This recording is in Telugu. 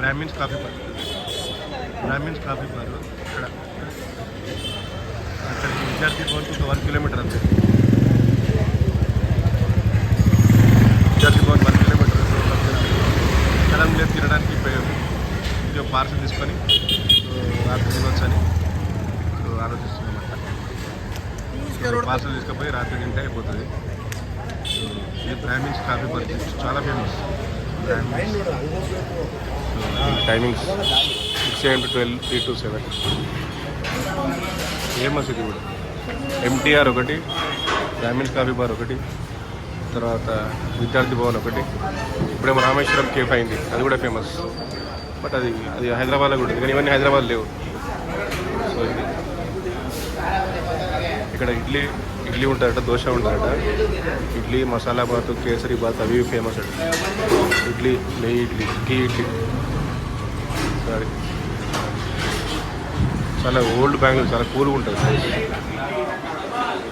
బ్రాహ్మిన్స్ కాఫీ బార్ ఇక్కడ అక్కడికి విద్యార్థి భవన్కి ఒక 1 కిలోమీటర్ అంతే. విద్యార్థి భవన్ 1 కిలోమీటర్ స్థలం లేదు తినడానికి ఇది పార్సల్ తీసుకొని రాత్రి తినొచ్చని ఆలోచిస్తున్నామన్నమాట. పార్సల్ తీసుకుపోయి రాత్రి తింటే అయిపోతుంది. ఇది బ్రాహ్మిన్స్ కాఫీ బార్ చాలా famous. Timings 6 AM to 12, 3 to 7. Famous ఇది కూడా. MTR ఒకటి, బ్రాహ్మిన్స్ కాఫీ బార్ ఒకటి, తర్వాత విద్యార్థి భవన్ ఒకటి, ఇప్పుడేమో రామేశ్వరం కేఫ్ అయింది, అది కూడా ఫేమస్. బట్ అది హైదరాబాద్లో కూడా ఉంది, కానీ ఇవన్నీ హైదరాబాద్ లేవు. సో ఇది ఇక్కడ ఇడ్లీ ఉంటుందట, దోశ ఉంటుందట. ఇడ్లీ, మసాలా బాత్, కేసరి బాత్ అవి ఫేమస్ అట. ఇడ్లీ, నెయ్యి ఇడ్లీ, ఘీ ఇడ్లీ. సరే, చాలా ఓల్డ్ బ్యాంగిల్, చాలా కూల్గా ఉంటుంది.